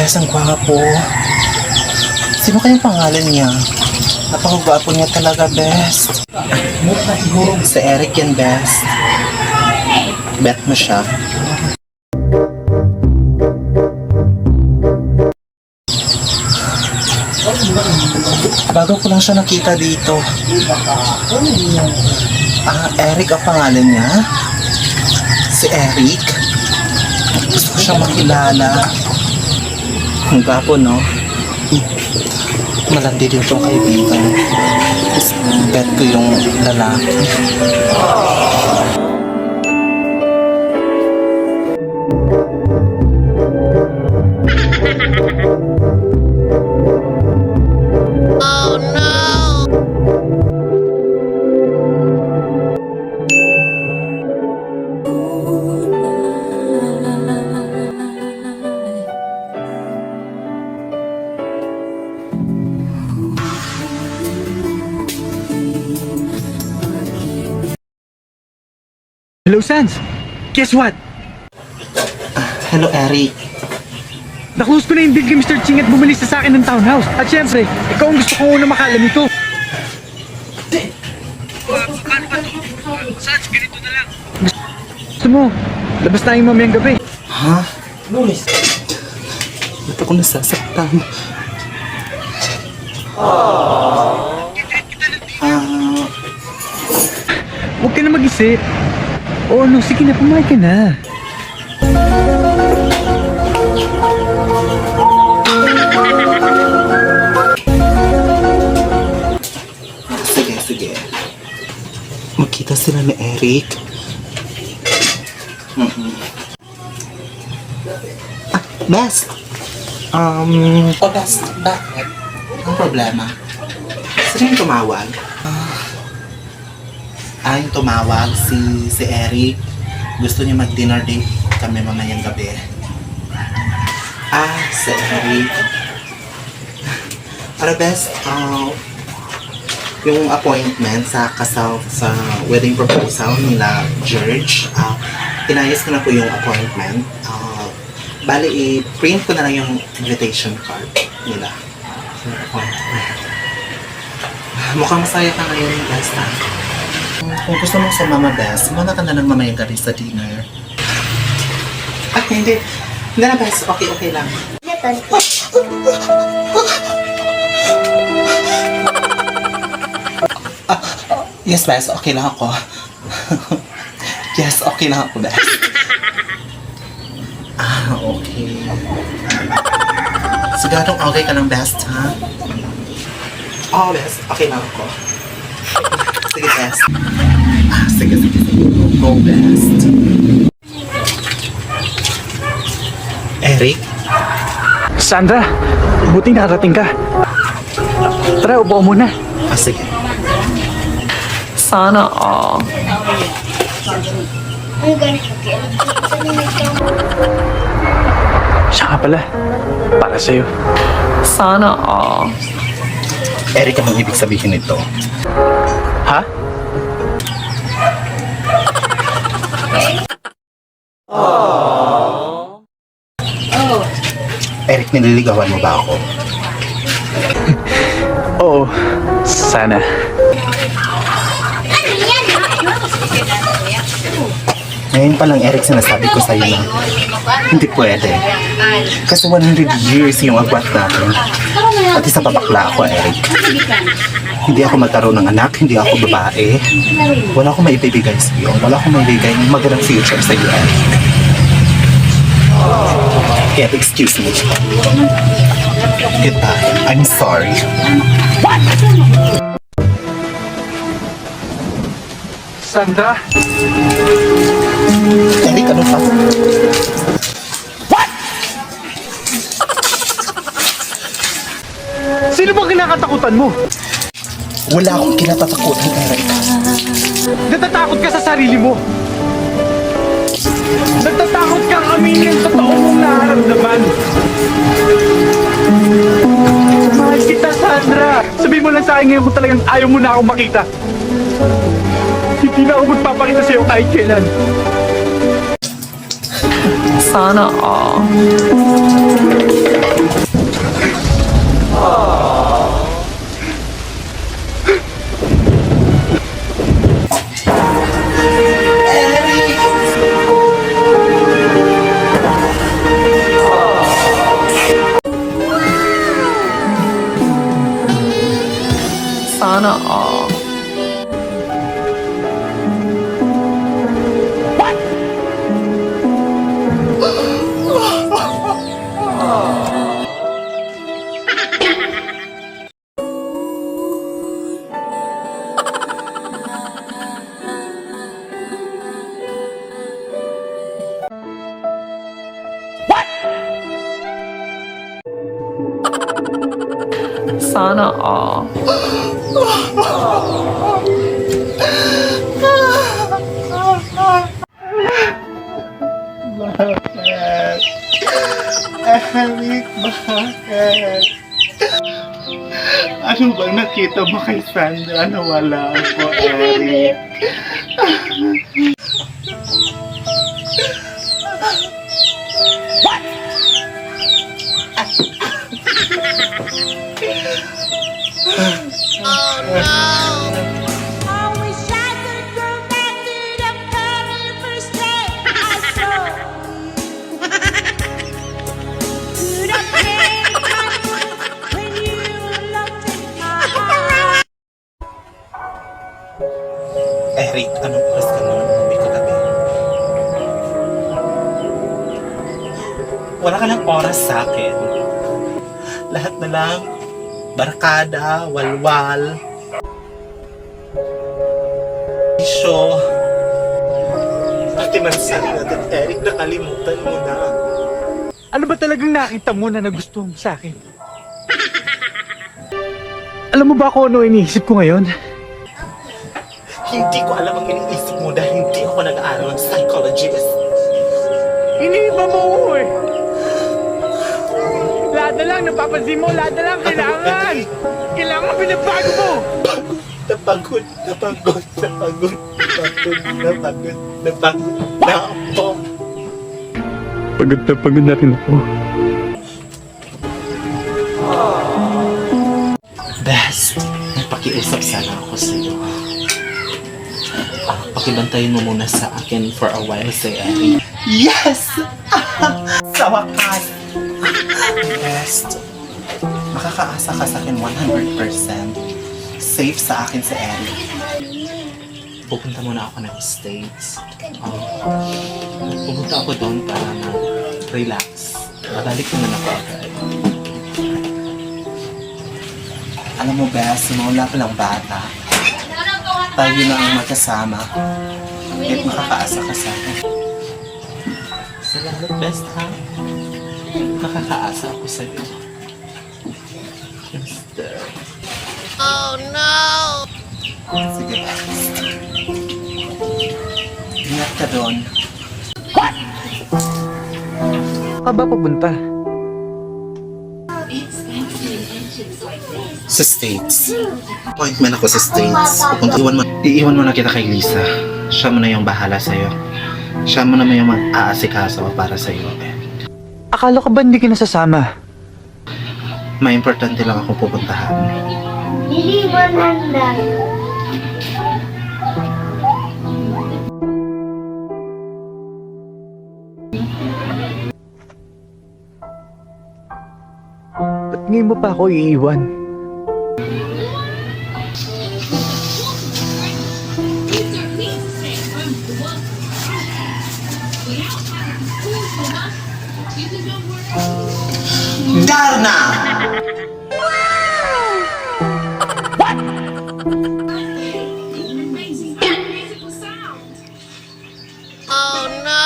Bes, ang gwapo. Sino kayang pangalan niya? Napakagwapo niya talaga, Bes. Si Eric yan, Bes. Bet mo siya. Bago ko lang siya nakita dito. Eric ang pangalan niya? Si Eric? Gusto ko siyang makilala. Ang gwapo, no? Malandi din itong kaibigan. Bet ko yung lalaki. Hello, Sans! Guess what? Hello, Eric. Naklose ko na yung deal kay Mr. Ching at bumalik sa akin ng townhouse. At syempre, ikaw ang gusto ko una makalam ito. Paano ba ito? Sans, ganito na lang. Gusto mo, labas tayong mamayang gabi. Ha? Lulis. Ba't ako nasasaktan? Huwag ka na mag-isip. Oo, no, sige na, pumayag ka na. Sige. Magkita sila ni Eric. Bes. Bes, bakit? Ang problema? Sino yung tumawag? Yung tumawag si Eric. Gusto niya mag-dinner date kami mamayang gabi. Si Eric. Ano, Bes? Yung appointment sa kasal sa wedding proposal nila George, inayos ko na po yung appointment. Bali, i-print ko na lang yung invitation card nila. Mukhang masaya ka ngayon, Bes. Kung gusto mong sumama, Bes, muna ka na lang mamayang gabi sa dinner. Hindi. Hindi na, Bes. Okay lang. Yes, Bes. Okay lang ako. Yes, okay lang ako, Bes. Okay. Siguradong okay ka ng Bes, ha? Oo, Bes. Okay lang ako. Sige, Bes. Sige. Go, Bes. Eric? Sandra, buti nakarating ka. Tara, upo muna. Sige. Sana all. Siya nga pala, para sa'yo. Sana all. Eric, anong ibig sabihin nito? Ha? Eric, nililigawan mo ba ako? Oo, sana. Ngayon pa lang, Eric, sinasabi ko sa'yo na hindi pwede. Kasi 100 years yung agwat natin. At isa pa bakla ako, Eric. Hindi ako magkaroon ng anak, hindi ako babae. Wala akong maibibigay sa'yo. Wala akong maibigay magandang future sa'yo, Eric. Kaya excuse me. Goodbye. I'm sorry. Sandra? Eric, ano pa? Sino bang kinakatakutan mo? Wala akong kinatatakutan, Eric. Natatakot ka sa sarili mo. Natatakot kang aminin sa totoo mong nararamdaman. Mahal kita, Sandra. Sabihin mo lang sa akin ngayon kung talagang ayaw mo na akong makita. Hindi na ako magpapakita sa'yo kahit kailan. Sana all. Sana all. Sana all. Eric, bakit? Ano bang nakita mo kay Sandra na wala ako, Eric? I wish I could go back to the very first day I saw you. To the day when you looked in my eyes. Eric, anong oras ka naman umuwi ko tabi? Wala ka ng oras sa akin. Lahat na lang, barkada, walwal, isyo. Pati man sa'yo natin, Eric, nakalimutan mo na. Ano ba talagang nakita mo na nagustuhan mo sa akin? Alam mo ba kung ano iniisip ko ngayon? Hindi ko alam ang iniisip mo dahil hindi ako nag-aaral ng psychologist. Iniiba mo ko eh. Lahat na lang, napapansin mo, lahat na lang kailangan. Kailangan pinabago mo. Napagod na ako. Pagod na rin ako. Best, may pakiusap sana ako sa iyo. Pakibantayin mo muna sa akin for a while, si Eric. Yes! Sa wakas! Best, makakaasa ka sa akin 100%. Safe sa akin si Eric. Pupunta muna ako ng States. Pupunta ako doon para mag-relax. Babalik naman ako agad. Alam mo, Bes, simula pa lang bata. Tayo na ang magkasama. Kahit makakaasa ka sa akin. Salamat, Best, ha? Makakaasa ako sa iyo. Mister. Oh no! Sige, Best. Ingat ka doon. Ka ba papunta? Sa States. Appointment ako sa States. Iiwan mo na kita kay Lisa. Siya mo na yung bahala sa'yo. Siya mo naman yung mag-aasikaso para sa'yo. Akala ko ba hindi ka nasasama? May importante lang akong pupuntahan. Niliban handa. Ba't ngayon mo pa ako iiwan? Darna! Oh no!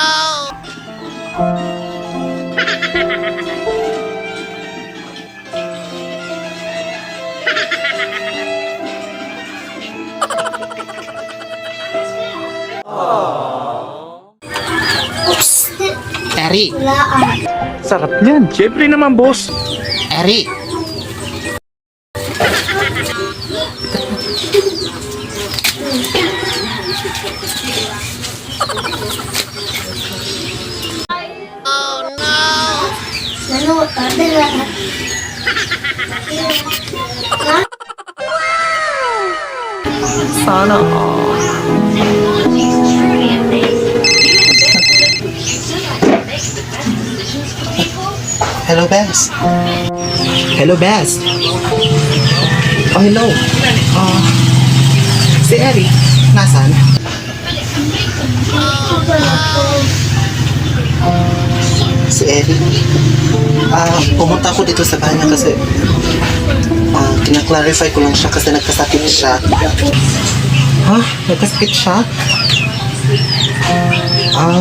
Eric! Sarap niyan. Siyempre naman, boss. Eric! Oh no! Ano? Tadala. Sana all. Hello, Bess. Hello, Bess. Oh, hello. Si Eric, nasan? Si Eric? Pumunta ako dito sa bahay niya kasi tina-clarify ko lang siya kasi nagkasakit siya. Ha? Nagkasakit siya?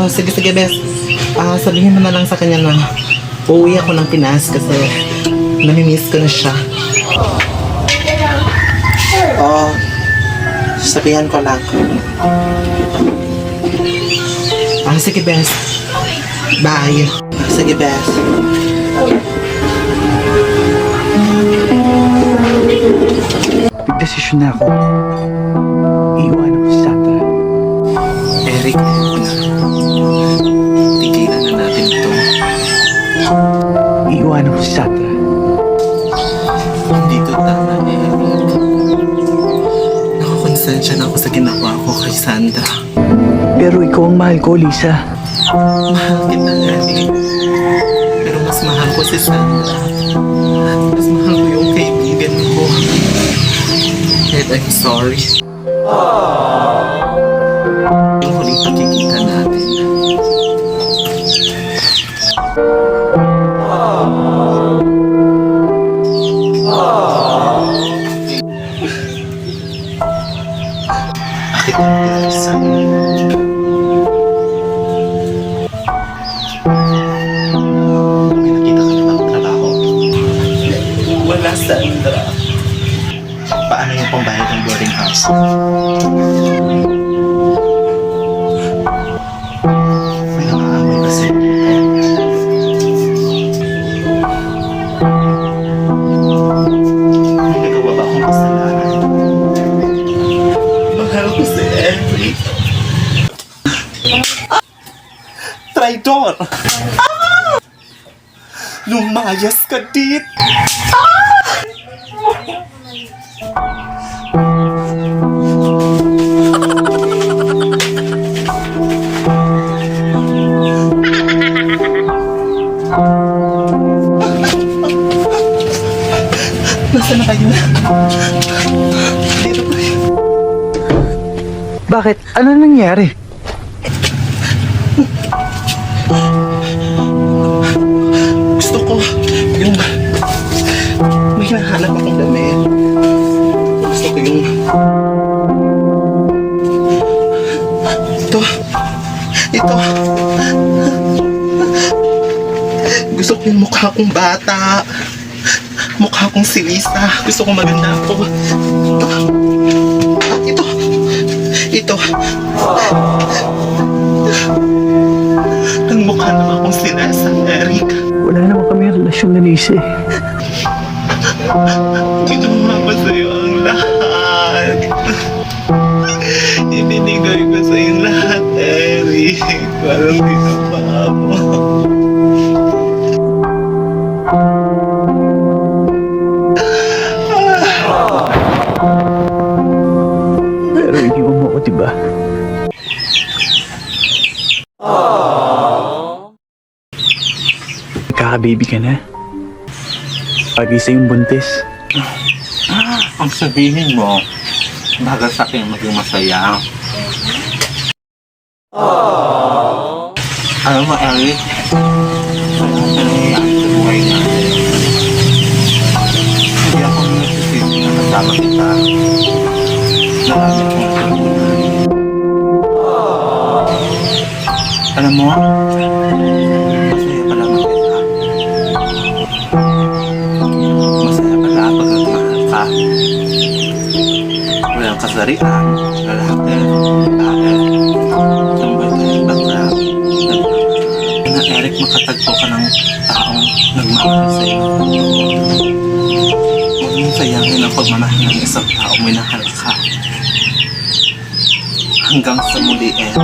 Sige, bes. Sabihin mo na lang sa kanya na uuwi ako ng Pinas kasi namimiss ko na siya. Sabihan ko lang. Sige, bes. Bye. Sige, bes. Nagdesisyon na ako. Iiwanan ko si Sandra. Eric, tigilan na natin ito. Iiwanan ko si Sandra. Hindi to tama, Eric. Nakakonsensya na ako sa ginawa ko kay Sandra. Pero ikaw ang mahal ko, Lisa. Mahal kita, Eric. Pero mas mahal ko si Sandra. Mas mahal ko yung kaibigan ko. And I'm sorry. Yung huling pagkikita natin. Bakit ang isa? May nakita ka na bang trabaho? Wala, Sandra. Paano yung pambayad ng boarding house? May nakaamoy ba sa'yo? May nagawa ba akong kasalanan? Mahal ko si Eric. Traidor! Lumayas ka dito! Nasaan na kayo? Dito pa rin. Bakit? Ano nangyari? Gusto ko yung may hinahanap akong damit. Gusto ko yung ito gusto ko yung mukha kong bata, mukha kong si Lisa. Gusto ko maganda ako. Ito ang mukha naman akong si Lisa, Eric. Wala naman kami relasyon na Lisa eh. Ginawa ko sa'yo ang lahat. Ibinigay ko sa'yo lahat, Eric. Parang ginawa mo. Pero iniwan mo ako, diba? Nagkaka-baby ka na. Pag-isa yung buntis. Ang sabihin mo, bagal sa akin maging masaya. Alam mo, Eric, wala na nangyayari sa buhay natin. Hindi ako nagsisisi na kasama kita. Marami akong natutunan. Alam mo, masaya pala mag-isa. Masaya pala pag nagmahal ka. Walang kasarian, lalaki, babae, tambay ka ng background. Na Eric, makatagpo ka ng taong nagmamahal sa'yo. Huwag mong sayangin ang pagmamahal ng isang taong minahal ka. Hanggang sa muli, Eric.